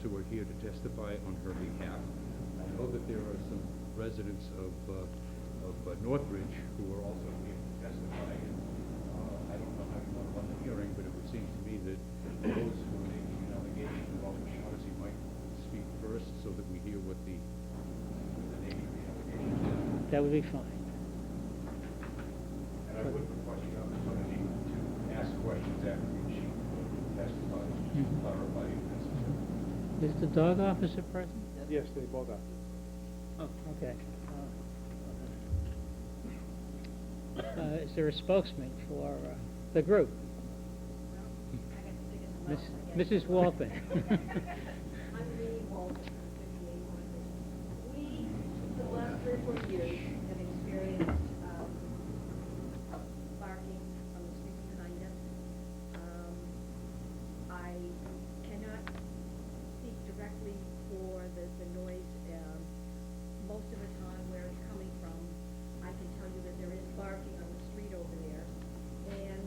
who are here to testify on her behalf. I know that there are some residents of Northridge who are also here to testify. And, I don't know how you want to run the hearing, but it would seem to me that those who are making an allegation about Shaughnessy might speak first so that we hear what the name of the allegation is. That would be fine. And I would request the opportunity to ask questions after she testifies, just to clarify if necessary. Is the dog officer present? Yes, they both are. Oh, okay. Is there a spokesman for the group? Mrs. Walton. I'm Minnie Walton, 58 Northridge. We, for the last 3 or 4 years, have experienced barking from the streets behind us. I cannot speak directly for the noise. Most of the time, where it's coming from, I can tell you that there is barking on the street over there. And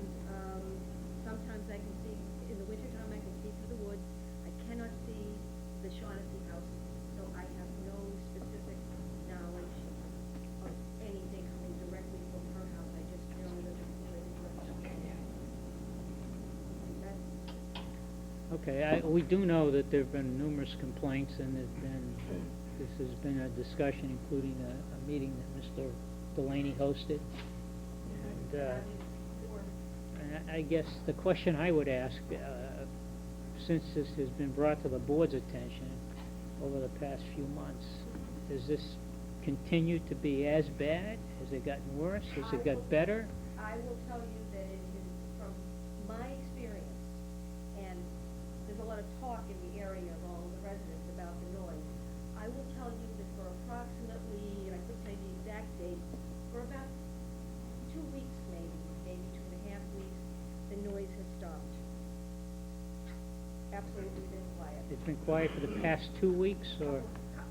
sometimes I can see, in the wintertime, I can see through the woods. I cannot see the Shaughnessy house, so I have no specific knowledge of anything coming directly from her house. I just know that that's Okay, we do know that there have been numerous complaints, and this has been a discussion, including a meeting that Mr. Delaney hosted. And I guess the question I would ask, since this has been brought to the board's attention over the past few months, does this continue to be as bad? Has it gotten worse? Has it got better? I will tell you that it is, from my experience, and there's a lot of talk in the area of all the residents about the noise. I will tell you that for approximately, and I couldn't tell you the exact date, for about 2 weeks maybe 2.5 weeks, the noise has stopped. Absolutely been quiet. It's been quiet for the past 2 weeks, or?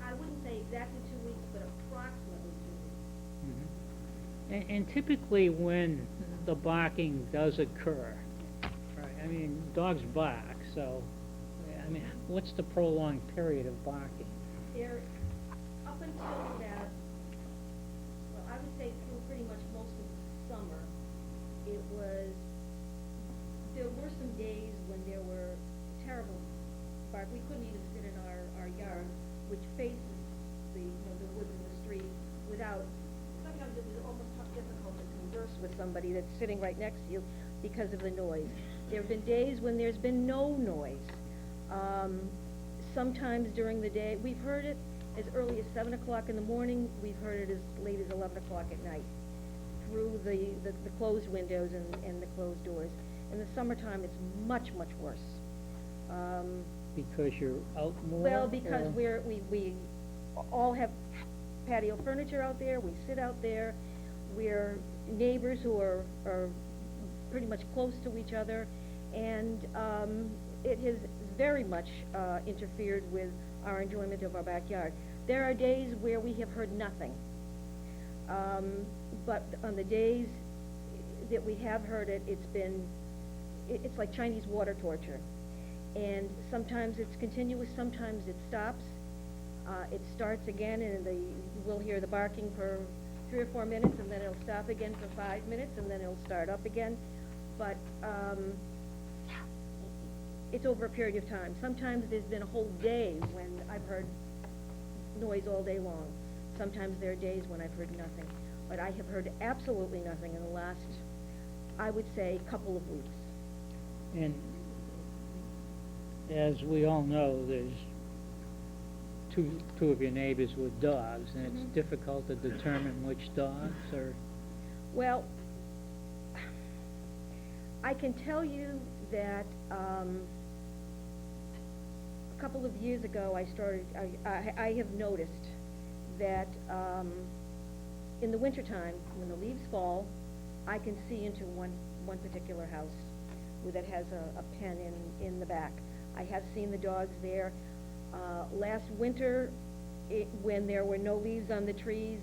I wouldn't say exactly 2 weeks, but approximately 2 weeks. Mhm. And typically when the barking does occur, right, I mean, dogs bark, so, I mean, what's the prolonged period of barking? There, up until about, well, I would say through pretty much most of the summer, there were some days when there were terrible bark. We couldn't even sit in our yard, which faces the woods and the street, without, sometimes it was almost difficult to converse with somebody that's sitting right next to you because of the noise. There have been days when there's been no noise. Sometimes during the day, we've heard it as early as 7 o'clock in the morning, we've heard it as late as 11 o'clock at night, through the closed windows and the closed doors. In the summertime, it's much, much worse. Because you're out more? Well, because we all have patio furniture out there, we sit out there, we're neighbors who are pretty much close to each other, and it has very much interfered with our enjoyment of our backyard. There are days where we have heard nothing, but on the days that we have heard it, it's like Chinese water torture. And sometimes it's continuous, sometimes it stops. It starts again, and we'll hear the barking for 3 or 4 minutes, and then it'll stop again for 5 minutes, and then it'll start up again. But it's over a period of time. Sometimes there's been a whole day when I've heard noise all day long. Sometimes there are days when I've heard nothing. But I have heard absolutely nothing in the last, I would say, couple of weeks. And as we all know, there's two of your neighbors with dogs, and it's difficult to determine which dogs are... Well, I can tell you that a couple of years ago I have noticed that in the wintertime, when the leaves fall, I can see into one particular house that has a pen in the back. I have seen the dogs there. Last winter, when there were no leaves on the trees,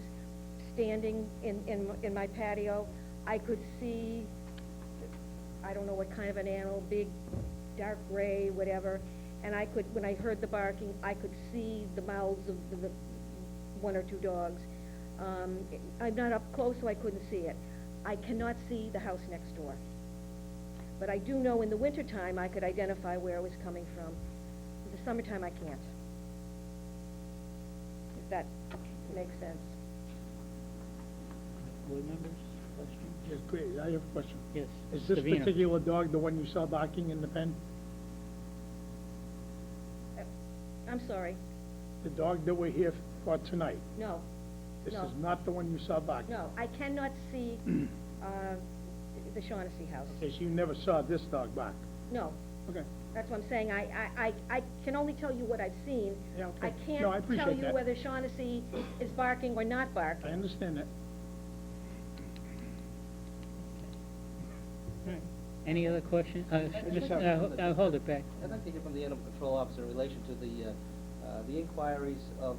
standing in my patio, I could see, I don't know what kind of an animal, big, dark gray, whatever, and I could, when I heard the barking, I could see the mouths of the one or two dogs. I'm not up close, so I couldn't see it. I cannot see the house next door. But I do know in the wintertime, I could identify where it was coming from. In the summertime, I can't. If that makes sense. Board members, question? Yes, great, I have a question. Yes. Is this Savino. particular dog the one you saw barking in the pen? I'm sorry, The dog that we're here for tonight? no, This No. is not the one you saw barking? no, I cannot see, the Shaughnessy house. Okay, so you never saw this dog bark? No, Okay. that's what I'm saying, I can only tell you what I've seen. Yeah, okay. I No, I can't tell appreciate you that. whether Shaughnessy is barking or not I barking. understand that. All right. Any other question? just have- Hold it back. I'd like to hear from the animal control officer in relation to the inquiries of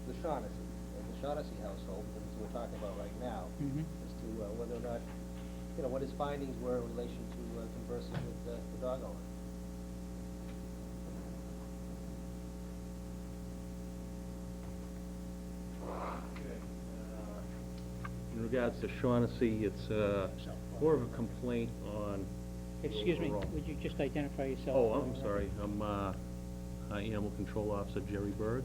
the Shaughnessy, household, that we're talking about right now, Mhm. as to whether or not, what his findings were in relation to conversing with the dog owner. In regards to Shaughnessy, it's more of a complaint on the Excuse me, overall- would you just identify yourself? Oh, I'm sorry, I'm Animal Control Officer Jerry Bird.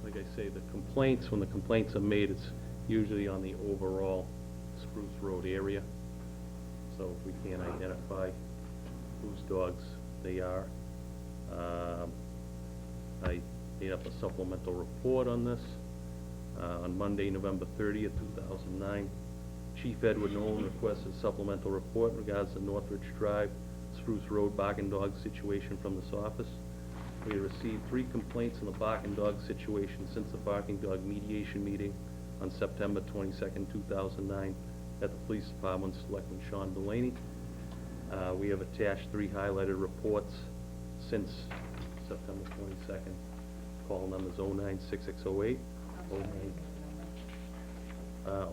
Like I say, the complaints, when the complaints are made, it's usually on the overall Spruce Road area. So if we can't identify whose dogs they are, I made up a supplemental report on this. On Monday, November 30th, 2009, Chief Edward Nolan requested a supplemental report in regards to Northridge Drive, Spruce Road barking dog situation from this office. We have received 3 complaints on the barking dog situation since the barking dog mediation meeting on September 22nd, 2009 at the Police Department, Selectman Sean Delaney. We have attached 3 highlighted reports since September 22nd. Call numbers 096608,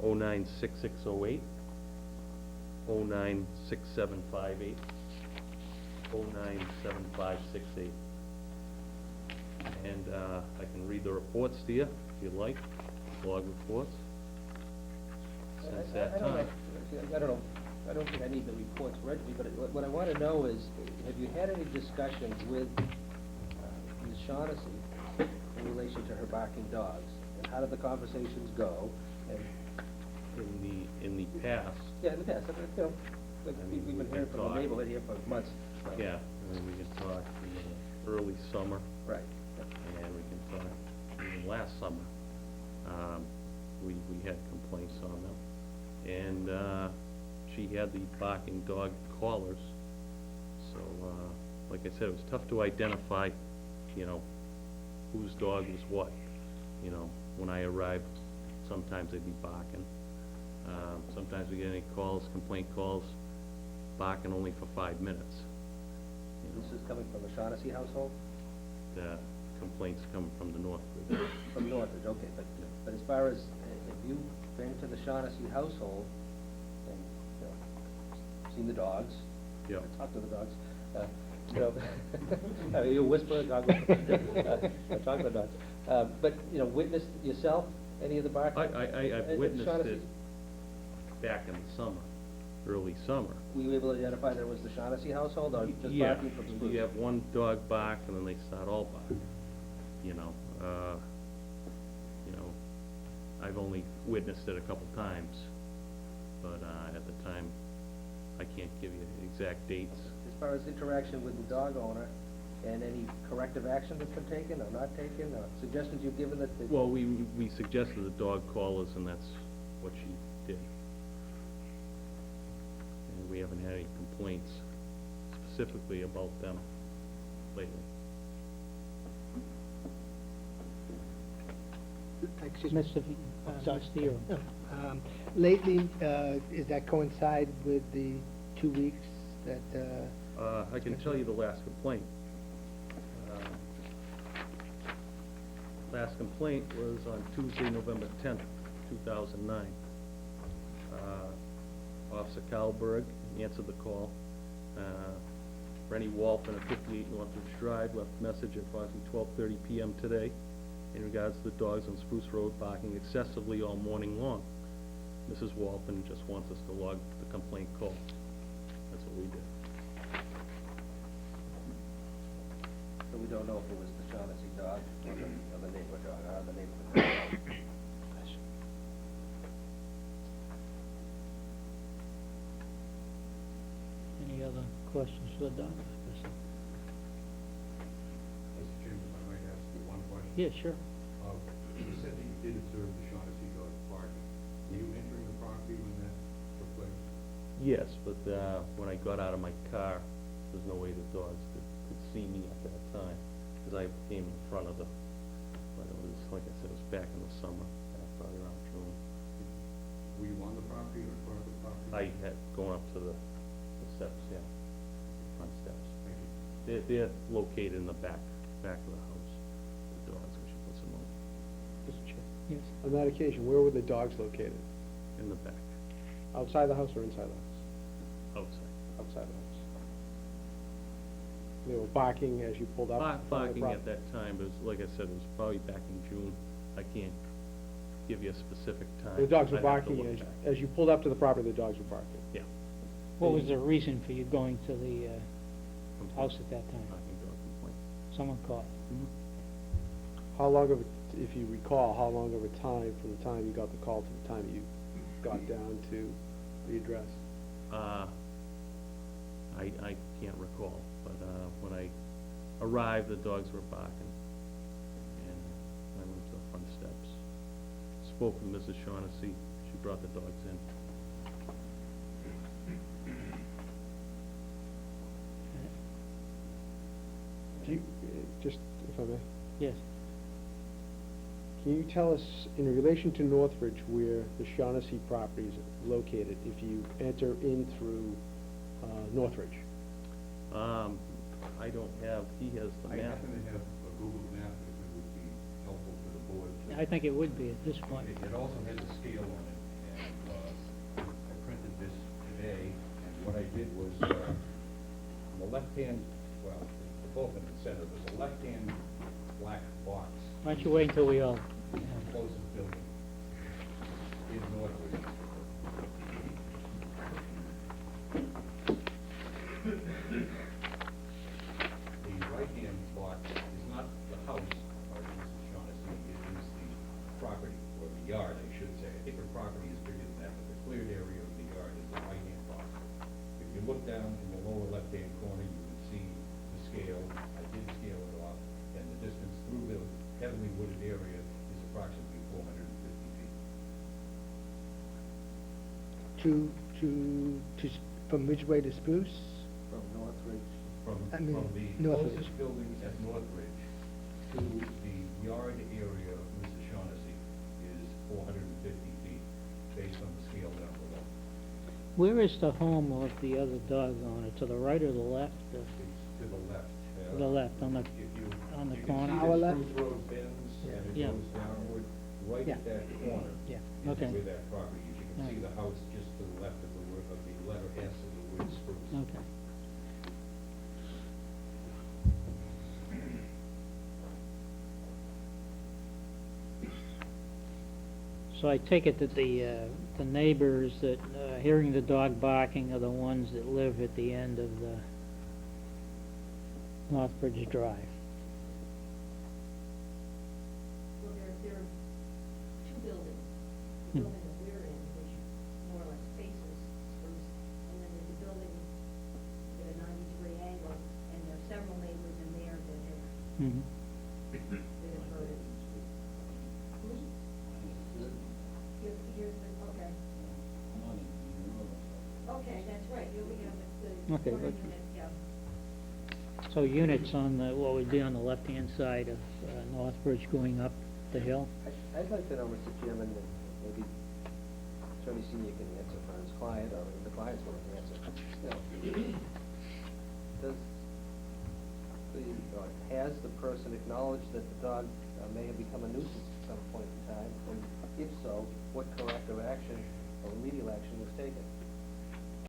096608, 096758, 097568. And I can read the reports to you, if you'd like, log reports. Since that time. I don't think I need the reports read to me, but what I want to know is, have you had any discussions with Ms. Shaughnessy in relation to her barking dogs? And how did the conversations go? And In the past, yeah, in the past, like I mean, we've we been hearing can from the talk. neighborhood here for months. So. yeah, I mean, we can talk in the early summer, Right. and we can talk even last summer. We had complaints on them. And she had the barking dog collars. So, like I said, it was tough to identify, whose dog was what. When I arrived, sometimes they'd be barking. Sometimes we get any calls, complaint calls, barking only for 5 minutes. This is coming from the Shaughnessy household? The complaints come from the Northridge. From Northridge, okay, but as far as, have you been to the Shaughnessy household and, seen the dogs? Yeah. Talked to the dogs, you whisper, dog whisper, talk to the dogs. But, witnessed yourself any of the barking? I've at witnessed Shaughnessy? it back in the summer, early summer. Were you able to identify that it was the Shaughnessy household or just Yeah, barking from Spruce? you have one dog bark and then they start all barking, I've only witnessed it a couple times, but, at the time, I can't give you exact dates. As far as interaction with the dog owner and any corrective action that's been taken or not taken, or suggestions you've given that? Well, we suggested the dog collars and that's what she did. And we haven't had any complaints specifically about them lately. Excuse me. Mr. Sorry. Mr. Euro. Lately, does that coincide with the 2 weeks that, I can tell you the last complaint. Last complaint was on Tuesday, November 10th, 2009. Officer Kalberg answered the call. Rennie Walton at 58 Northridge Drive left message at approximately 12:30 p.m. today in regards to the dogs on Spruce Road barking excessively all morning long. Mrs. Walton just wants us to log the complaint call. That's what we did. So we don't know if it was the Shaughnessy dog or the neighborhood dog, the neighborhood dog. Any other questions for the dog officer? Mr. Chairman, if I might ask you one question? Yeah, sure. You said that you did observe the Shaughnessy dog barking. Were you entering the property when that took place? Yes, but when I got out of my car, there's no way the dogs could see me at that time, because I came in front of but it was, like I said, it was back in the summer, probably around June. Were you on the property or in front of the property? I had gone up to the steps, yeah, front steps. Thank you. They're located in the back of the house, the dogs, we should put some on, Mr. Chair. Yes. On that occasion, where were the dogs located? in the back, Outside the house or inside the house? outside. Outside the house. They were barking as you pulled up? from the Barking prop- at that time, but it was, like I said, it was probably back in June. I can't give you a specific time. The dogs were I'd have to barking look as, back. as you pulled up to the property, the dogs were barking? Yeah. What was the reason for you going to the Complaint. house at that time? Barking dog complaint. Someone called? How long of, if you recall, how long of a time from the time you got the call to the time you got down to the address? I can't recall, but when I arrived, the dogs were barking, and I went to the front steps. Spoke with Mrs. Shaughnessy, she brought the dogs in. Do you, just, if I may, Yes. can you tell us, in relation to Northridge, where the Shaughnessy property is located, if you enter in through Northridge? I don't have, he has the I map. happen to have a Google map if it would be helpful to the board. I think it would be at this point. It also has a scale on it, and I printed this today, and what I did was, on the left-hand, well, they're both in the center, there's a left-hand black box, Why don't you wait until we all, closest building in Northridge. The right-hand box is not the house, or Mrs. Shaughnessy, it is the property, or the yard, I should say. I think her property is bigger than that, but the cleared area of the yard is the right-hand box. If you look down in the lower left-hand corner, you can see the scale. I did scale it off, and the distance through the heavily wooded area is approximately 450 feet. From Ridgeway to Spruce? From Northridge. From I mean, the Northridge. closest building at Northridge to the yard area of Mrs. Shaughnessy is 450 feet, based on the scale down below. where is the home of the other dog owner? To the right or the left? It's to the left. To the left, on the, If you, on the you corner? can Our see that left? Spruce Road bends, and it Yeah. goes downward, right Yeah. at that corner. Yeah, is okay. where that property is. You can see Right. the house just to the left of the word, of the letter S of the word spruce. Okay. So I take it that the neighbors that, hearing the dog barking are the ones that live at the end of the Northbridge Drive? Well, there are two buildings. Hmm. The building that we're in, which more or less faces Spruce, and then there's a building at a 90-degree angle, and there are several neighbors in there that have Mhm. heard it. Here's the, okay. Okay, that's right, here we have the Okay, corner but- unit, yeah. So units on the, what would be on the left-hand side of Northbridge going up the hill? I'd like to know, Mr. Chairman, that maybe Attorney Senior can answer for his client, or the client's willing to answer. Does or has the person acknowledged that the dog may have become a nuisance at some point in time? And if so, what corrective action or remedial action was taken?